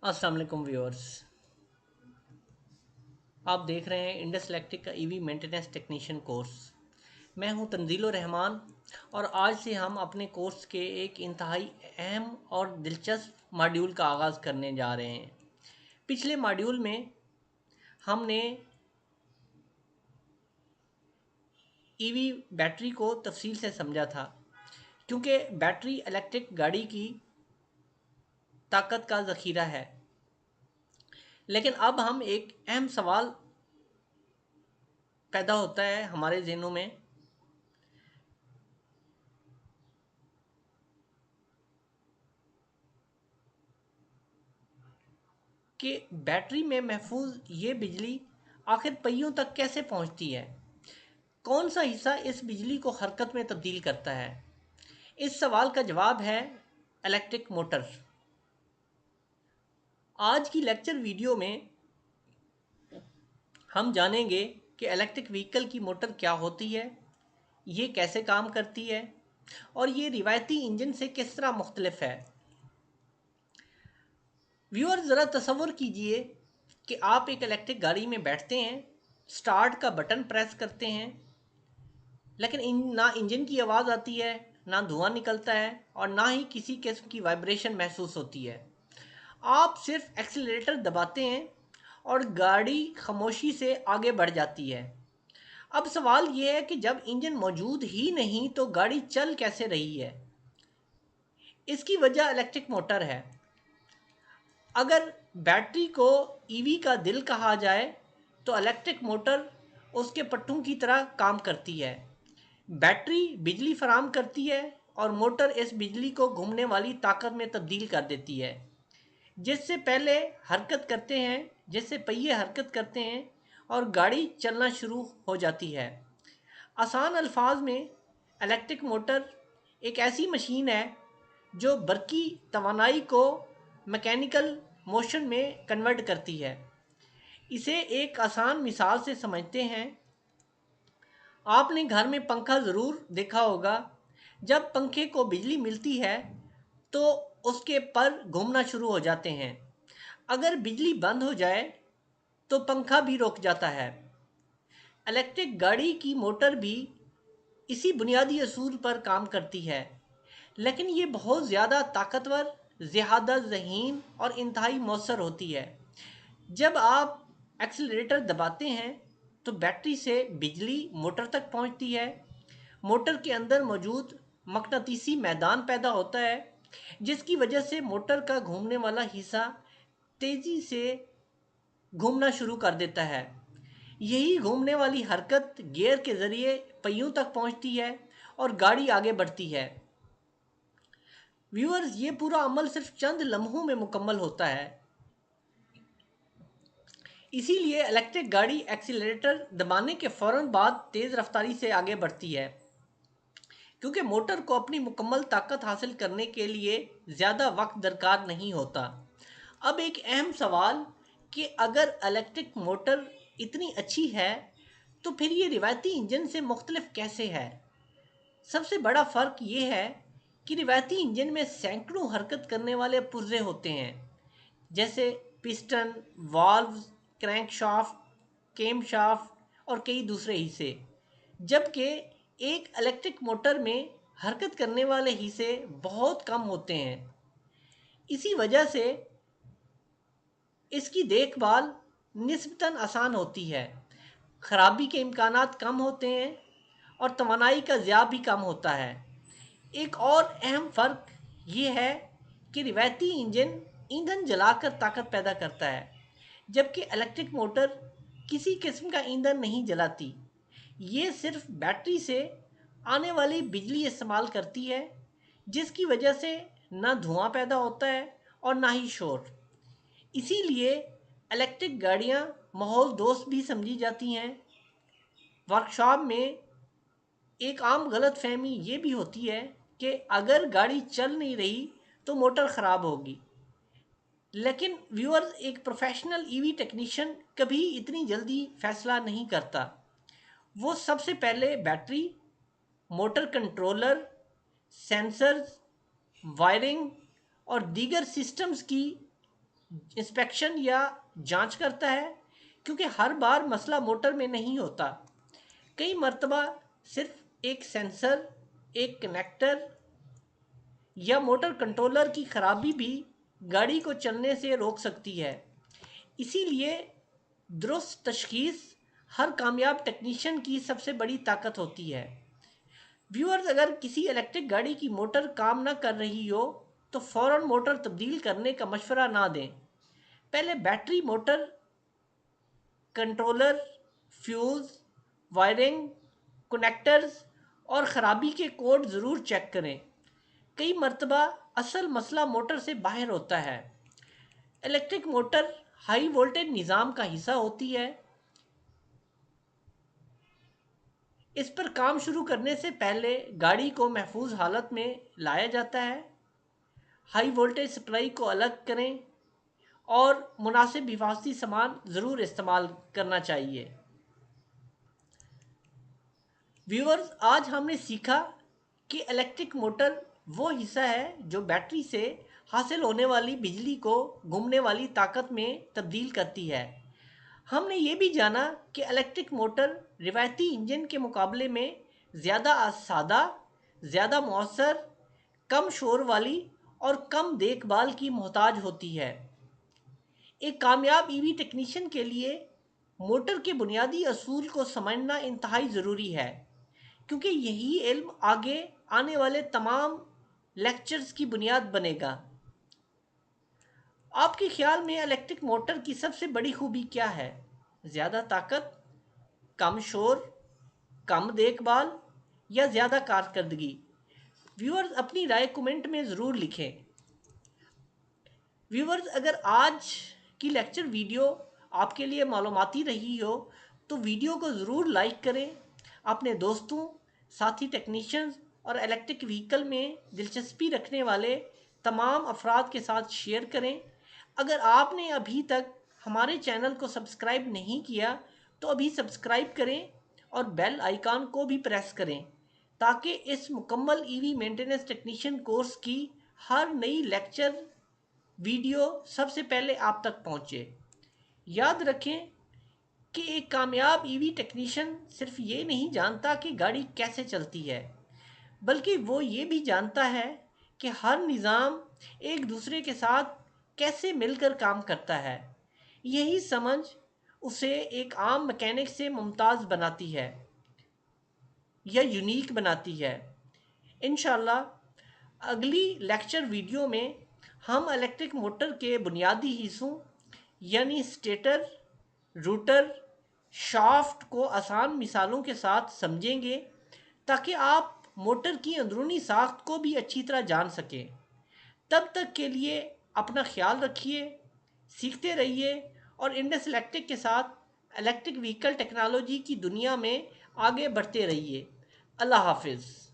अस्सलाम वालेकुम व्यूअर्स। आप देख रहे हैं इंडस इलेक्ट्रिक का ईवी मेंटेनेंस टेक्नीशियन कोर्स। मैं हूं तंजील रहमान और आज से हम अपने कोर्स के एक इंतहाई अहम और दिलचस्प मॉड्यूल का आगाज़ करने जा रहे हैं। पिछले मॉड्यूल में हमने ईवी बैटरी को तफसील से समझा था, क्योंकि बैटरी इलेक्ट्रिक गाड़ी की ताकत का ज़ख़ीरा है। लेकिन अब हम एक अहम सवाल पैदा होता है हमारे ज़हनों में कि बैटरी में महफूज ये बिजली आखिर पहियों तक कैसे पहुंचती है। कौन सा हिस्सा इस बिजली को हरकत में तब्दील करता है। इस सवाल का जवाब है इलेक्ट्रिक मोटर। आज की लेक्चर वीडियो में हम जानेंगे कि इलेक्ट्रिक व्हीकल की मोटर क्या होती है, ये कैसे काम करती है और ये रिवायती इंजन से किस तरह मुख्तलिफ है। व्यूअर, ज़रा तसव्वुर कीजिए कि आप एक इलेक्ट्रिक गाड़ी में बैठते हैं, स्टार्ट का बटन प्रेस करते हैं, लेकिन ना इंजन की आवाज़ आती है, ना धुआं निकलता है और ना ही किसी किस्म की वाइब्रेशन महसूस होती है। आप सिर्फ एक्सीलरेटर दबाते हैं और गाड़ी खामोशी से आगे बढ़ जाती है। अब सवाल ये है कि जब इंजन मौजूद ही नहीं तो गाड़ी चल कैसे रही है। इसकी वजह इलेक्ट्रिक मोटर है। अगर बैटरी को ईवी का दिल कहा जाए तो इलेक्ट्रिक मोटर उसके पट्टों की तरह काम करती है। बैटरी बिजली फराहम करती है और मोटर इस बिजली को घूमने वाली ताकत में तब्दील कर देती है, जिससे पहले हरकत करते हैं जिससे पहिए हरकत करते हैं और गाड़ी चलना शुरू हो जाती है। आसान अल्फाज में, इलेक्ट्रिक मोटर एक ऐसी मशीन है जो बरकी तवानाई को मैकेनिकल मोशन में कन्वर्ट करती है। इसे एक आसान मिसाल से समझते हैं। आपने घर में पंखा ज़रूर देखा होगा। जब पंखे को बिजली मिलती है तो उसके पर घूमना शुरू हो जाते हैं। अगर बिजली बंद हो जाए तो पंखा भी रुक जाता है। इलेक्ट्रिक गाड़ी की मोटर भी इसी बुनियादी असूल पर काम करती है, लेकिन ये बहुत ज़्यादा ताकतवर, ज़्यादा ज़हीन और इंतहाई मौसर होती है। जब आप एक्सीलरेटर दबाते हैं तो बैटरी से बिजली मोटर तक पहुंचती है। मोटर के अंदर मौजूद मकनातीसी मैदान पैदा होता है, जिसकी वजह से मोटर का घूमने वाला हिस्सा तेज़ी से घूमना शुरू कर देता है। यही घूमने वाली हरकत गियर के ज़रिए पहियों तक पहुंचती है और गाड़ी आगे बढ़ती है। व्यूअर्स, ये पूरा अमल सिर्फ चंद लम्हों में मुकम्मल होता है। इसीलिए इलेक्ट्रिक गाड़ी एक्सीलरेटर दबाने के फ़ौरन बाद तेज़ रफ्तारी से आगे बढ़ती है, क्योंकि मोटर को अपनी मुकम्मल ताकत हासिल करने के लिए ज़्यादा वक्त दरकार नहीं होता। अब एक अहम सवाल कि अगर इलेक्ट्रिक मोटर इतनी अच्छी है तो फिर ये रिवायती इंजन से मुख्तलिफ कैसे है। सबसे बड़ा फ़र्क ये है कि रिवायती इंजन में सैकड़ों हरकत करने वाले पुर्जे होते हैं, जैसे पिस्टन, वाल्व्स, क्रैंकशाफ्ट, केमशाफ्ट और कई दूसरे हिस्से। जबकि एक इलेक्ट्रिक मोटर में हरकत करने वाले हिस्से बहुत कम होते हैं। इसी वजह से इसकी देखभाल निस्बतन आसान होती है, खराबी के इम्कानात कम होते हैं और तवानाई का ज़िया भी कम होता है। एक और अहम फ़र्क ये है कि रिवायती इंजन ईंधन जलाकर ताकत पैदा करता है, जबकि इलेक्ट्रिक मोटर किसी किस्म का ईंधन नहीं जलाती। ये सिर्फ बैटरी से आने वाली बिजली इस्तेमाल करती है, जिसकी वजह से ना धुआं पैदा होता है और ना ही शोर। इसीलिए इलेक्ट्रिक गाड़ियाँ माहौल दोस्त भी समझी जाती हैं। वर्कशॉप में एक आम गलत फहमी ये भी होती है कि अगर गाड़ी चल नहीं रही तो मोटर ख़राब होगी। लेकिन व्यूअर्स, एक प्रोफेशनल ईवी टेक्नीशियन कभी इतनी जल्दी फैसला नहीं करता। वो सबसे पहले battery, motor controller, sensors, wiring और दीगर सिस्टम्स की انسپیکشن یا جانچ کرتا ہے، کیونکہ ہر بار مسئلہ موٹر میں نہیں ہوتا۔ کئی مرتبہ صرف ایک سینسر، ایک کنیکٹر یا موٹر کنٹرولر کی خرابی بھی گاڑی کو چلنے سے روک سکتی ہے۔ اسی لیے درست تشخیص ہر کامیاب ٹیکنیشین کی سب سے بڑی طاقت ہوتی ہے۔ ویورز، اگر کسی الیکٹرک گاڑی کی موٹر کام نہ کر رہی ہو تو فوراً موٹر تبدیل کرنے کا مشورہ نہ دیں۔ پہلے battery, motor controller, fuse, wiring, connectors اور خرابی کے کوڈ ضرور چیک کریں۔ کئی مرتبہ اصل مسئلہ موٹر سے باہر ہوتا ہے۔ الیکٹرک موٹر ہائی وولٹیج نظام کا حصہ ہوتی ہے۔ اس پر کام شروع کرنے سے پہلے گاڑی کو محفوظ حالت میں لایا جاتا ہے۔ ہائی وولٹیج سپلائی کو الگ کریں اور مناسب حفاظتی سامان ضرور استعمال کرنا چاہیے۔ ویورز، آج ہم نے سیکھا کہ الیکٹرک موٹر وہ حصہ ہے جو بیٹری سے حاصل ہونے والی بجلی کو گھومنے والی طاقت میں تبدیل کرتی ہے۔ ہم نے یہ بھی جانا کہ الیکٹرک موٹر روایتی انجن کے مقابلے میں زیادہ سادہ، زیادہ مؤثر، کم شور والی اور کم دیکھ بھال کی محتاج ہوتی ہے۔ ایک کامیاب ای وی ٹیکنیشین کے لیے موٹر کے بنیادی اصول کو سمجھنا انتہائی ضروری ہے، کیونکہ یہی علم آگے آنے والے تمام لیکچرز کی بنیاد بنے گا۔ آپ کے خیال میں الیکٹرک موٹر کی سب سے بڑی خوبی کیا ہے؟ زیادہ طاقت، کم شور، کم دیکھ بھال یا زیادہ کارکردگی؟ ویورز، اپنی رائے کومنٹ میں ضرور لکھیں۔ ویورز، اگر آج کی لیکچر ویڈیو آپ کے لیے معلوماتی رہی ہو تو ویڈیو کو ضرور لائک کریں، اپنے دوستوں، ساتھی ٹیکنیشینز اور الیکٹرک وہیکل میں دلچسپی رکھنے والے تمام افراد کے ساتھ شیئر کریں۔ اگر آپ نے ابھی تک ہمارے چینل کو سبسکرائب نہیں کیا تو ابھی سبسکرائب کریں اور بیل آئیکن کو بھی پریس کریں تاکہ اس مکمل ای وی مینٹیننس ٹیکنیشین کورس کی ہر نئی لیکچر ویڈیو سب سے پہلے آپ تک پہنچے۔ یاد رکھیں کہ ایک کامیاب ای وی ٹیکنیشین صرف یہ نہیں جانتا کہ گاڑی کیسے چلتی ہے، بلکہ وہ یہ بھی جانتا ہے کہ ہر نظام ایک دوسرے کے ساتھ کیسے مل کر کام کرتا ہے۔ یہی سمجھ اسے ایک عام میکینک سے ممتاز بناتی ہے یا یونیک بناتی ہے۔ انشاءاللہ اگلی لیکچر ویڈیو میں ہم الیکٹرک موٹر کے بنیادی حصوں یعنی سٹیٹر، روٹر، شافٹ کو آسان مثالوں کے ساتھ سمجھیں گے تاکہ آپ موٹر کی اندرونی ساخت کو بھی اچھی طرح جان سکیں۔ تب تک کے لیے اپنا خیال رکھیے، سیکھتے رہیے اور انڈس الیکٹرک کے ساتھ الیکٹرک وہیکل ٹیکنالوجی کی دنیا میں آگے بڑھتے رہیے۔ اللہ حافظ۔